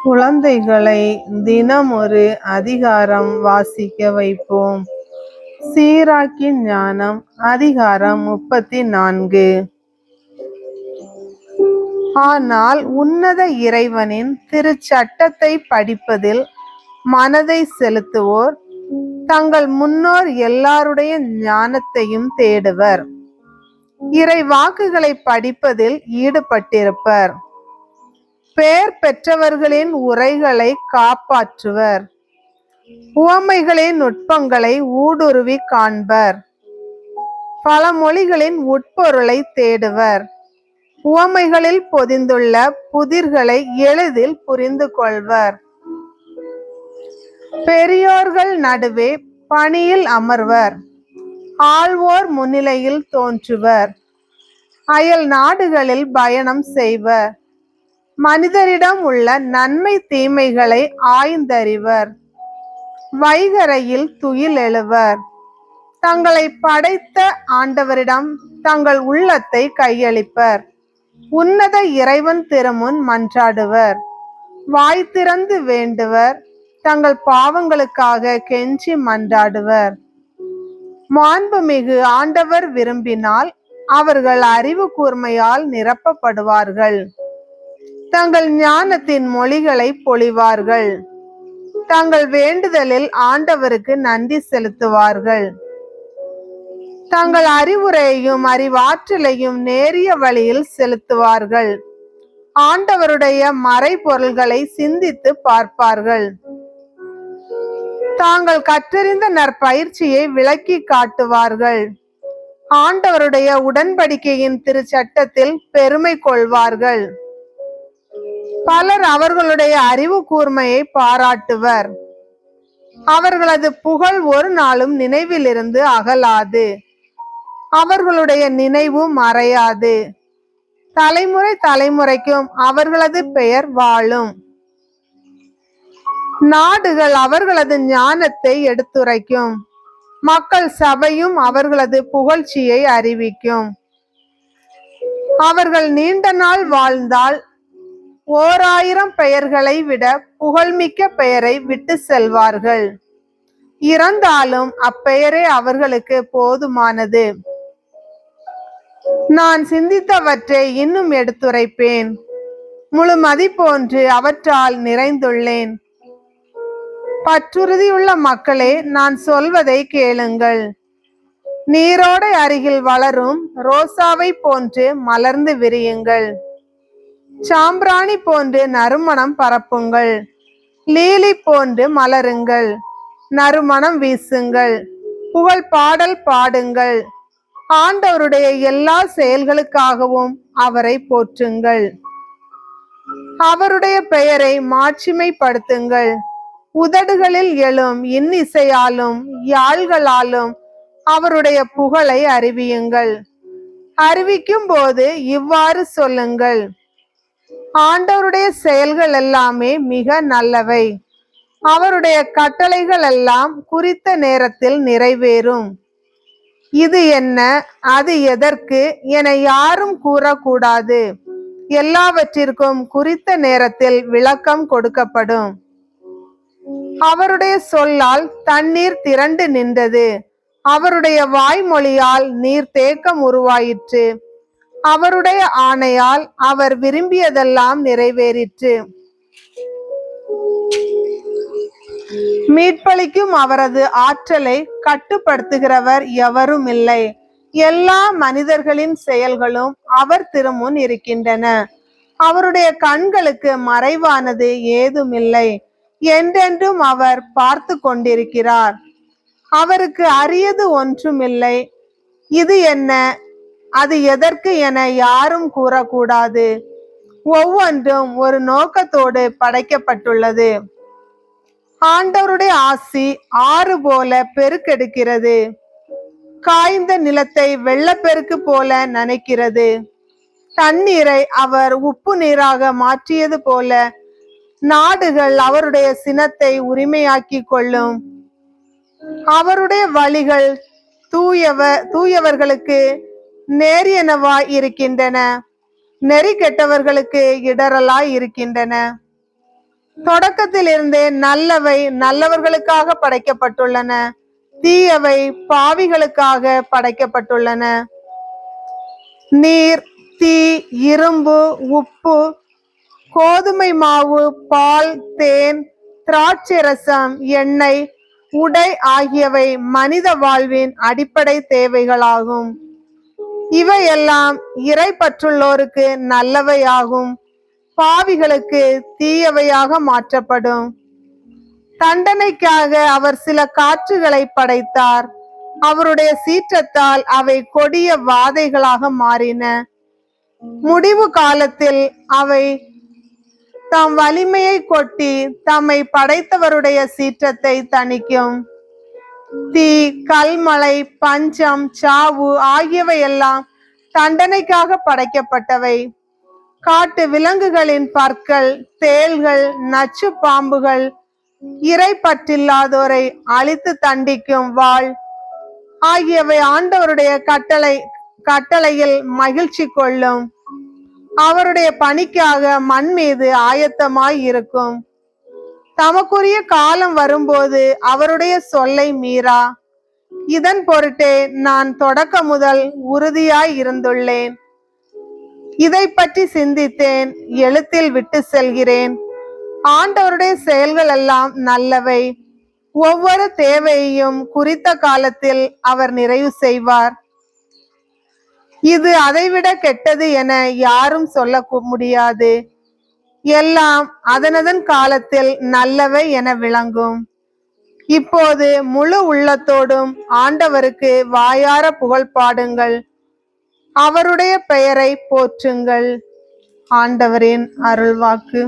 குழந்தைகளை தினம் ஒரு அதிகாரம் வாசிக்க வைப்போம். சீராக்கின் ஞானம் அதிகாரம் 34. ஆனால் உன்னத இறைவனின் திருச்சட்டத்தை படிப்பதில் மனதை செலுத்துவோர் தங்கள் முன்னோர் எல்லாருடைய ஞானத்தையும் தேடுவர். இறை வாக்குகளை படிப்பதில் ஈடுபட்டிருப்பர். பெயர் பெற்றவர்களின் உரைகளை காப்பாற்றுவர். உவமைகளின் நுட்பங்களை ஊடுருவி காண்பர். பழமொழிகளின் உட்பொருளை தேடுவர். உவமைகளில் பொதிந்துள்ள புதிர்களை எளிதில் புரிந்து கொள்வர். பெரியோர்கள் நடுவே பணியில் அமர்வர். ஆள்வோர் முன்னிலையில் தோன்றுவர். அயல் நாடுகளில் பயணம் செய்வர். மனிதரிடம் உள்ள நன்மை தீமைகளை ஆய்ந்தறிவர். வைகரையில் துயில் எழுவர். தங்களை படைத்த ஆண்டவரிடம் தங்கள் உள்ளத்தை கையளிப்பர். உன்னத இறைவன் திருமுன் மன்றாடுவர். வாய் திறந்து வேண்டுவர். தங்கள் பாவங்களுக்காக கெஞ்சி மன்றாடுவர். மாண்புமிகு ஆண்டவர் விரும்பினால் அவர்கள் அறிவு கூர்மையால் நிரப்பப்படுவார்கள். தங்கள் ஞானத்தின் மொழிகளை பொழிவார்கள். தங்கள் வேண்டுதலில் ஆண்டவருக்கு நன்றி செலுத்துவார்கள். தங்கள் அறிவுரையையும் அறிவாற்றலையும் நேரிய வழியில் செலுத்துவார்கள். ஆண்டவருடைய மறைபொருள்களை சிந்தித்து பார்ப்பார்கள். தாங்கள் கற்றறிந்த நற்பயிற்சியை விளக்கி காட்டுவார்கள். ஆண்டவருடைய உடன்படிக்கையின் திருச்சட்டத்தில் பெருமை கொள்வார்கள். பலர் அவர்களுடைய அறிவு கூர்மையை பாராட்டுவர். அவர்களது புகழ் ஒரு நாளும் நினைவிலிருந்து அகலாது. அவர்களுடைய நினைவு மறையாது. தலைமுறை தலைமுறைக்கும் அவர்களது பெயர் வாழும். நாடுகள் அவர்களது ஞானத்தை எடுத்துரைக்கும். மக்கள் சபையும் அவர்களது புகழ்ச்சியை அறிவிக்கும். அவர்கள் நீண்ட நாள் வாழ்ந்தால் 1000 பெயர்களை விட புகழ்மிக்க பெயரை விட்டு செல்வார்கள். இறந்தாலும் அப்பெயரே அவர்களுக்கு போதுமானது. நான் சிந்தித்தவற்றை இன்னும் எடுத்துரைப்பேன். முழு மதிப்போன்று அவற்றால் நிறைந்துள்ளேன். பற்றுறுதியுள்ள மக்களே, நான் சொல்வதை கேளுங்கள். நீரோடை அருகில் வளரும் ரோசாவை போன்று மலர்ந்து விரியுங்கள். சாம்பிராணி போன்று நறுமணம் பரப்புங்கள். லீலி போன்று மலருங்கள். நறுமணம் வீசுங்கள். புகழ் பாடல் பாடுங்கள். ஆண்டவருடைய எல்லா செயல்களுக்காகவும் அவரை போற்றுங்கள். அவருடைய பெயரை மாட்சிமைப்படுத்துங்கள். உதடுகளில் எழும் இன்னிசையாலும் யாழ்களாலும் அவருடைய புகழை அறிவியுங்கள். அறிவிக்கும் போது இவ்வாறு சொல்லுங்கள்: ஆண்டவருடைய செயல்கள் எல்லாமே மிக நல்லவை. அவருடைய கட்டளைகள் எல்லாம் குறித்த நேரத்தில் நிறைவேறும். இது என்ன, அது எதற்கு என யாரும் கூறக்கூடாது. எல்லாவற்றிற்கும் குறித்த நேரத்தில் விளக்கம் கொடுக்கப்படும். அவருடைய சொல்லால் தண்ணீர் திரண்டு நின்றது. அவருடைய வாய்மொழியால் நீர்த்தேக்கம் உருவாயிற்று. அவருடைய ஆணையால் அவர் விரும்பியதெல்லாம் நிறைவேறிற்று. மீட்பளிக்கும் அவரது ஆற்றலை கட்டுப்படுத்துகிறவர் எவரும் இல்லை. எல்லா மனிதர்களின் செயல்களும் அவர் திருமுன் இருக்கின்றன. அவருடைய கண்களுக்கு மறைவானது ஏதுமில்லை. என்றென்றும் அவர் பார்த்து கொண்டிருக்கிறார். அவருக்கு அரியது ஒன்றுமில்லை. இது என்ன, அது எதற்கு என யாரும் கூறக்கூடாது. ஒவ்வொன்றும் ஒரு நோக்கத்தோடு படைக்கப்பட்டுள்ளது. ஆண்டவருடைய ஆசி ஆறு போல பெருக்கெடுக்கிறது. காய்ந்த நிலத்தை வெள்ளப்பெருக்கு போல நனைக்கிறது. தண்ணீரை அவர் உப்பு நீராக மாற்றியது போல நாடுகள் அவருடைய சினத்தை உரிமையாக்கி கொள்ளும். அவருடைய வழிகள் தூயவர்களுக்கு நேரியனவாய் இருக்கின்றன. நெறி கெட்டவர்களுக்கு இடரலாய் இருக்கின்றன. தொடக்கத்திலிருந்தே நல்லவை நல்லவர்களுக்காக படைக்கப்பட்டுள்ளன, தீயவை பாவிகளுக்காக படைக்கப்பட்டுள்ளன. நீர், தீ, இரும்பு, உப்பு, கோதுமை மாவு, பால், தேன், திராட்சை ரசம், எண்ணெய், உடை ஆகியவை மனித வாழ்வின் அடிப்படை தேவைகளாகும். இவையெல்லாம் இறை பற்றுள்ளோருக்கு நல்லவையாகும், பாவிகளுக்கு தீயவையாக மாற்றப்படும். தண்டனைக்காக அவர் சில காற்றுகளை படைத்தார். அவருடைய சீற்றத்தால் அவை கொடிய வாதைகளாக மாறின. முடிவு காலத்தில் அவை தம் வலிமையை கொட்டி தம்மை படைத்தவருடைய சீற்றத்தை தணிக்கும். தீ, கல்மழை, பஞ்சம், சாவு ஆகியவையெல்லாம் தண்டனைக்காக படைக்கப்பட்டவை. காட்டு விலங்குகளின் பற்கள், தேள்கள், நச்சு பாம்புகள், இறை பற்றில்லாதோரை அழித்து தண்டிக்கும் வாள் ஆகியவை ஆண்டவருடைய கட்டளையில் மகிழ்ச்சி கொள்ளும். அவருடைய பணிக்காக மண் மீது ஆயத்தமாய் இருக்கும். தமக்குரிய காலம் வரும்போது அவருடைய சொல்லை மீறா. இதன் பொருட்டே நான் தொடக்க முதல் உறுதியாய் இருந்துள்ளேன். இதை பற்றி சிந்தித்தேன், எழுத்தில் விட்டு செல்கிறேன். ஆண்டவருடைய செயல்கள் எல்லாம் நல்லவை. ஒவ்வொரு தேவையையும் குறித்த காலத்தில் அவர் நிறைவு செய்வார். இது அதைவிட கெட்டது என யாரும் சொல்ல முடியாது. எல்லாம் அதனதன் காலத்தில் நல்லவை என விளங்கும். இப்போது முழு உள்ளத்தோடும் ஆண்டவருக்கு வாயார புகழ் பாடுங்கள், அவருடைய பெயரை போற்றுங்கள். ஆண்டவரின் அருள்வாக்கு.